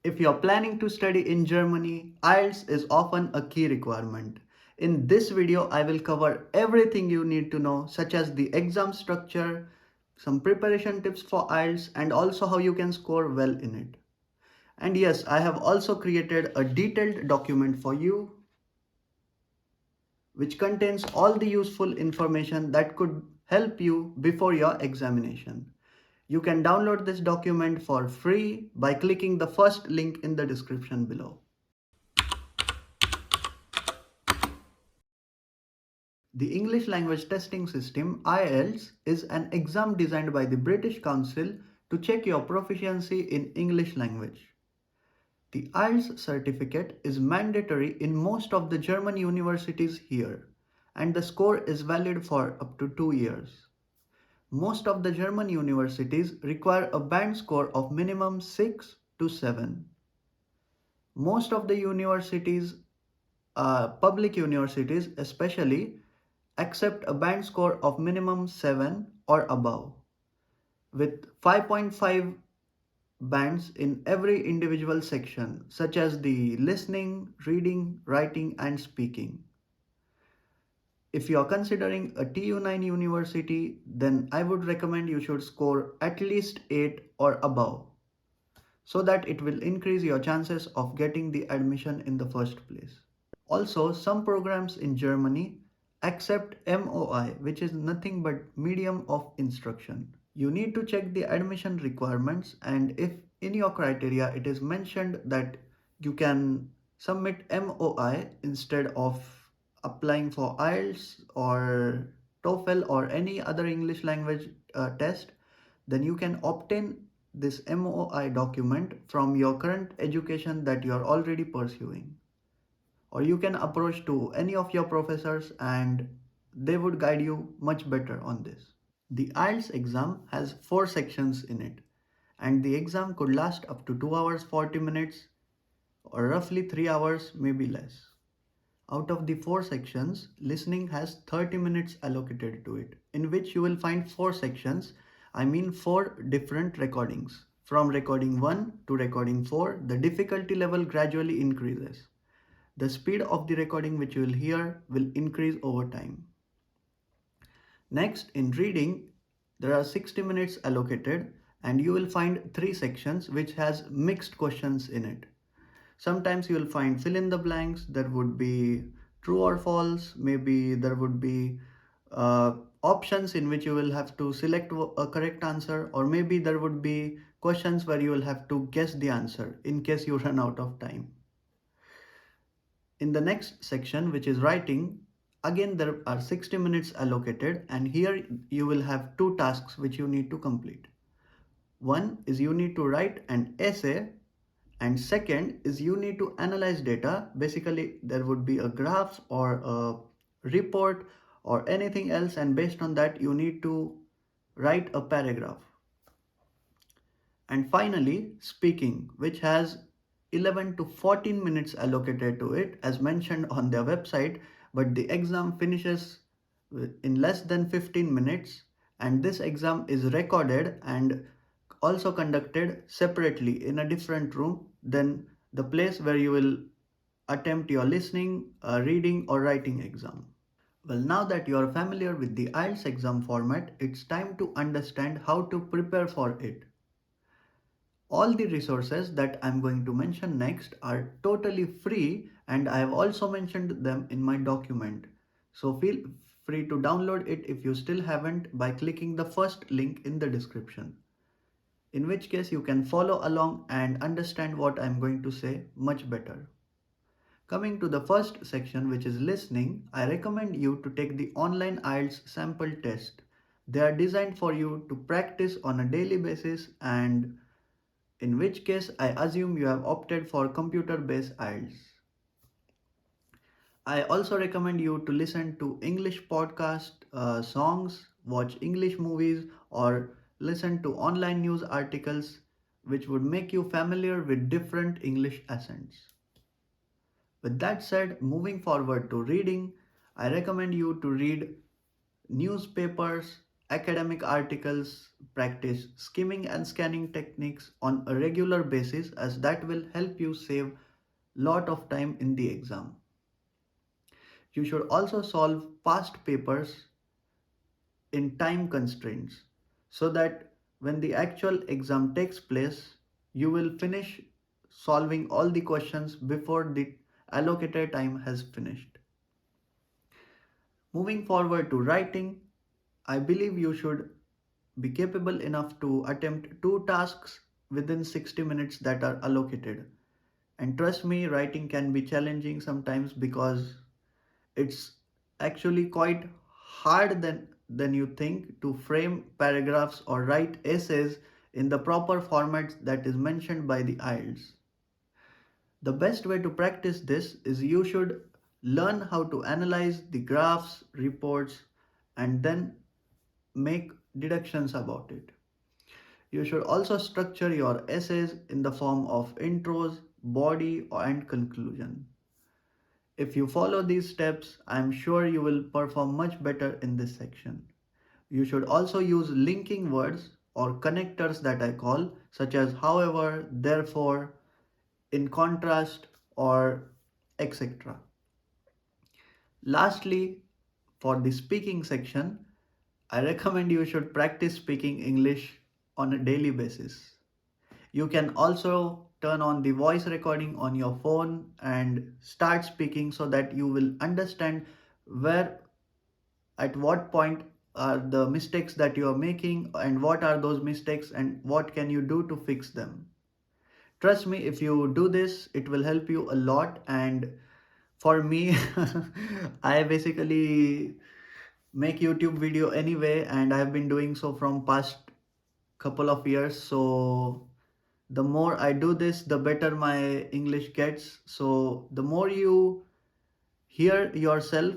If you're planning to study in Germany, IELTS is often a key requirement. In this video, I will cover everything you need to know, such as the exam structure, some preparation tips for IELTS, and also how you can score well in it. And yes, I have also created a detailed document for you which contains all the useful information that could help you before your examination. You can download this document for free by clicking the first link in the description below. The English Language Testing System (IELTS) is an exam designed by the British Council to check your proficiency in English language. The IELTS certificate is mandatory in most of the German universities here, and the score is valid for up to 2 years. Most of the German universities require a band score of minimum 6 to 7. Most of the universities, public universities especially, accept a band score of minimum 7 or above, with 5.5 bands in every individual section, such as the listening, reading, writing, and speaking. If you are considering a TU9 university, then I would recommend you should score at least 8 or above, so that it will increase your chances of getting the admission in the first place. Also, some programs in Germany accept MOI, which is nothing but medium of instruction. You need to check the admission requirements, and if in your criteria it is mentioned that you can submit MOI instead of applying for IELTS or TOEFL or any other English language test, then you can obtain this MOI document from your current education that you are already pursuing, or you can approach to any of your professors and they would guide you much better on this. The IELTS exam has 4 sections in it, and the exam could last up to 2 hours 40 minutes or roughly 3 hours, maybe less. Out of the 4 sections, listening has 30 minutes allocated to it, in which you will find 4 sections, I mean 4 different recordings. From recording 1 to recording 4, the difficulty level gradually increases. The speed of the recording which you will hear will increase over time. Next, in reading, there are 60 minutes allocated, and you will find 3 sections which has mixed questions in it. Sometimes you will find fill in the blanks, there would be true or false, maybe there would be options in which you will have to select a correct answer, or maybe there would be questions where you will have to guess the answer in case you run out of time. In the next section, which is writing, again there are 60 minutes allocated, and here you will have 2 tasks which you need to complete. One is you need to write an essay, and second is you need to analyze data. Basically, there would be a graph or a report or anything else, and based on that you need to write a paragraph. And finally, speaking, which has 11 to 14 minutes allocated to it as mentioned on their website, but the exam finishes in less than 15 minutes, and this exam is recorded and also conducted separately in a different room than the place where you will attempt your listening, reading or writing exam. Well, now that you are familiar with the IELTS exam format, it's time to understand how to prepare for it. All the resources that I'm going to mention next are totally free, and I have also mentioned them in my document. So feel free to download it if you still haven't by clicking the first link in the description. In which case you can follow along and understand what I'm going to say much better. Coming to the first section, which is listening, I recommend you to take the online IELTS sample test. They are designed for you to practice on a daily basis, and in which case I assume you have opted for computer-based IELTS. I also recommend you to listen to English podcast, songs, watch English movies, or listen to online news articles which would make you familiar with different English accents. With that said, moving forward to reading, I recommend you to read newspapers academic articles, practice skimming and scanning techniques on a regular basis, as that will help you save lot of time in the exam. You should also solve past papers in time constraints so that when the actual exam takes place, you will finish solving all the questions before the allocated time has finished. Moving forward to writing, I believe you should be capable enough to attempt two tasks within 60 minutes that are allocated. And trust me, writing can be challenging sometimes because it's actually quite hard than you think to frame paragraphs or write essays in the proper format that is mentioned by the IELTS. The best way to practice this is you should learn how to analyze the graphs, reports, and then make deductions about it. You should also structure your essays in the form of intros, body, and conclusion. If you follow these steps, I am sure you will perform much better in this section. You should also use linking words or connectors that I call, such as however, therefore, in contrast, or etc. Lastly, for the speaking section, I recommend you should practice speaking English on a daily basis. You can also turn on the voice recording on your phone and start speaking so that you will understand where, at what point are the mistakes that you are making, and what are those mistakes, and what can you do to fix them. Trust me, if you do this, it will help you a lot. And for me, I basically make YouTube video anyway, and I've been doing so from past couple of years. So the more I do this, the better my English gets. So the more you hear yourself,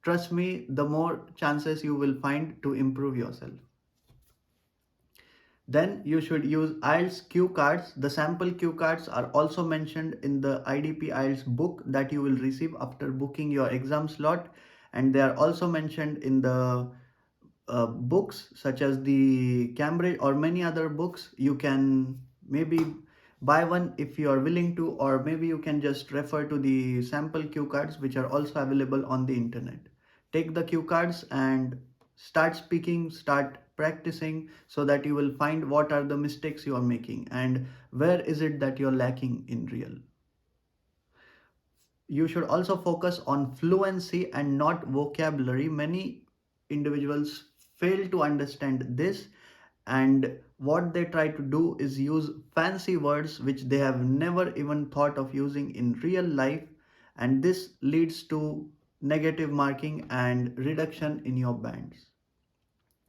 trust me, the more chances you will find to improve yourself. Then you should use IELTS cue cards. The sample cue cards are also mentioned in the IDP IELTS book that you will receive after booking your exam slot, and they are also mentioned in the books such as the Cambridge or many other books. You can maybe buy one if you are willing to, or maybe you can just refer to the sample cue cards which are also available on the internet. Take the cue cards and start speaking, start practicing, so that you will find what are the mistakes you are making and where is it that you're lacking in real. You should also focus on fluency and not vocabulary. Many individuals fail to understand this, and what they try to do is use fancy words which they have never even thought of using in real life, and this leads to negative marking and reduction in your bands.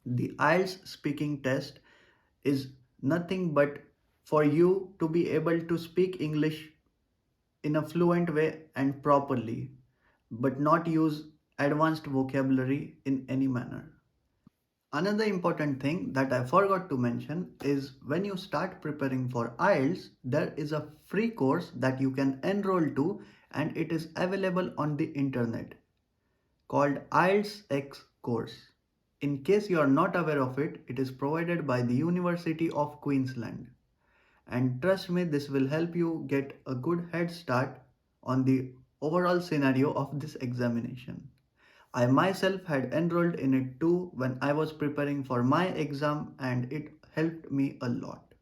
The IELTS speaking test is nothing but for you to be able to speak English in a fluent way and properly, but not use advanced vocabulary in any manner. Another important thing that I forgot to mention is when you start preparing for IELTS, there is a free course that you can enroll to, and it is available on the internet called IELTS X course. In case you are not aware of it, it is provided by the University of Queensland. And trust me, this will help you get a good head start on the overall scenario of this examination. I myself had enrolled in it too when I was preparing for my exam, and it helped me a lot.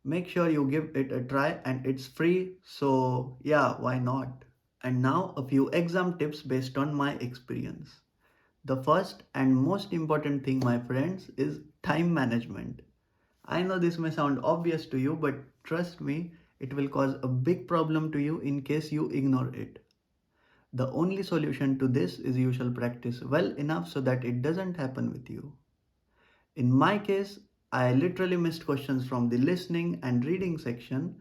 Make sure you give it a try, and it's free, so yeah, why not? And now a few exam tips based on my experience. The first and most important thing, my friends, is time management. I know this may sound obvious to you, but trust me, it will cause a big problem to you in case you ignore it. The only solution to this is you shall practice well enough so that it doesn't happen with you. In my case, I literally missed questions from the listening and reading section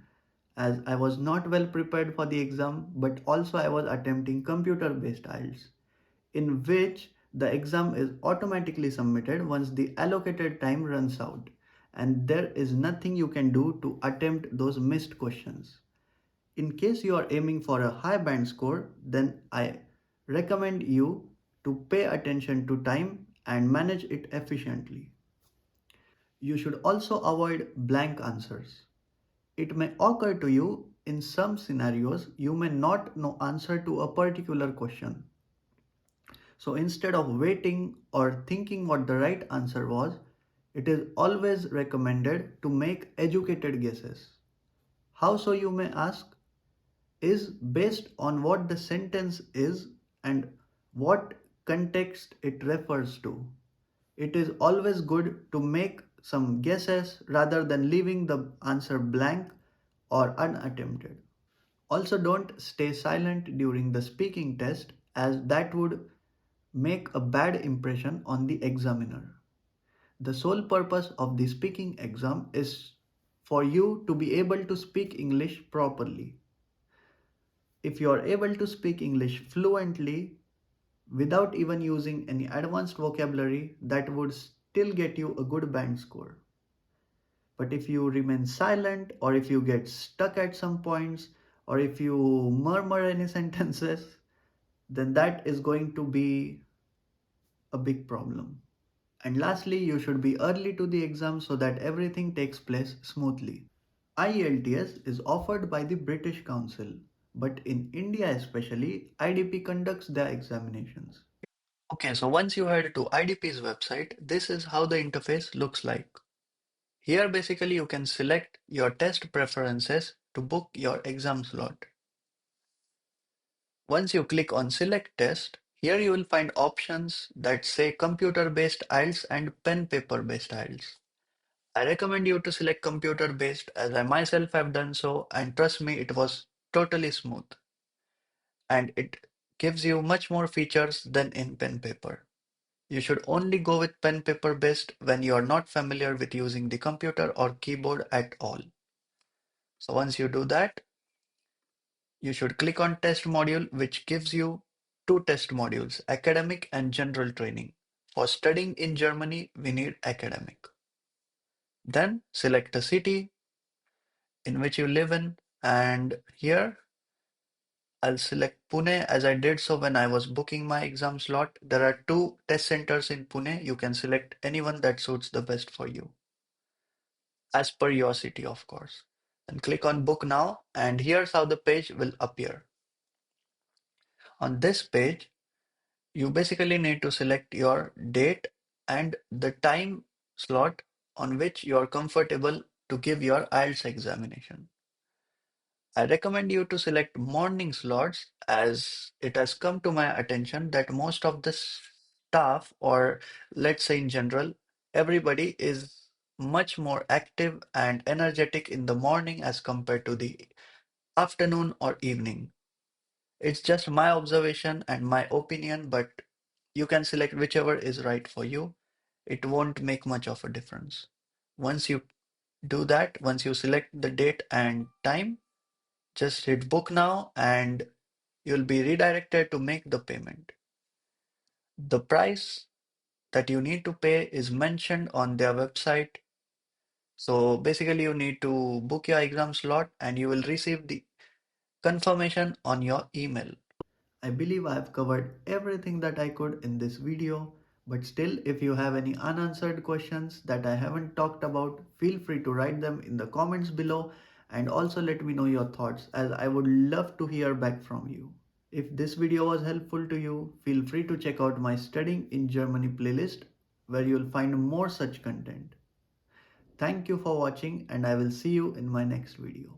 as I was not well prepared for the exam, but also I was attempting computer based IELTS, in which the exam is automatically submitted once the allocated time runs out, and there is nothing you can do to attempt those missed questions. In case you are aiming for a high band score, then I recommend you to pay attention to time and manage it efficiently. You should also avoid blank answers. It may occur to you in some scenarios you may not know answer to a particular question. So instead of waiting or thinking what the right answer was, it is always recommended to make educated guesses. How so, you may ask? Is based on what the sentence is and what context it refers to. It is always good to make some guesses rather than leaving the answer blank or unattempted. Also, don't stay silent during the speaking test, as that would make a bad impression on the examiner. The sole purpose of the speaking exam is for you to be able to speak English properly. If you are able to speak English fluently without even using any advanced vocabulary, that would still get you a good band score. But if you remain silent, or if you get stuck at some points, or if you murmur any sentences, then that is going to be a big problem. And lastly, you should be early to the exam so that everything takes place smoothly. IELTS is offered by the British Council, but in India especially, IDP conducts their examinations. Okay, so once you head to IDP's website, this is how the interface looks like. Here basically you can select your test preferences to book your exam slot. Once you click on select test, here you will find options that say computer based IELTS and pen paper based IELTS. I recommend you to select computer based, as I myself have done so, and trust me, it was totally smooth and it gives you much more features than in pen paper. You should only go with pen paper based when you are not familiar with using the computer or keyboard at all. So once you do that, you should click on test module, which gives you two test modules, academic and general training. For studying in Germany, we need academic. Then select a city in which you live in, and here I'll select Pune, as I did so when I was booking my exam slot. There are two test centers in Pune. You can select anyone that suits the best for you, as per your city, of course. And click on book now, and here's how the page will appear. On this page, you basically need to select your date and the time slot on which you are comfortable to give your IELTS examination. I recommend you to select morning slots, as it has come to my attention that most of the staff, or let's say in general, everybody is much more active and energetic in the morning as compared to the afternoon or evening. It's just my observation and my opinion, but you can select whichever is right for you. It won't make much of a difference. Once you do that, once you select the date and time, just hit book now and you'll be redirected to make the payment. The price that you need to pay is mentioned on their website. So basically, you need to book your exam slot and you will receive the confirmation on your email. I believe I have covered everything that I could in this video, but still, if you have any unanswered questions that I haven't talked about, feel free to write them in the comments below, and also let me know your thoughts, as I would love to hear back from you. If this video was helpful to you, feel free to check out my Studying in Germany playlist, where you'll find more such content. Thank you for watching, and I will see you in my next video.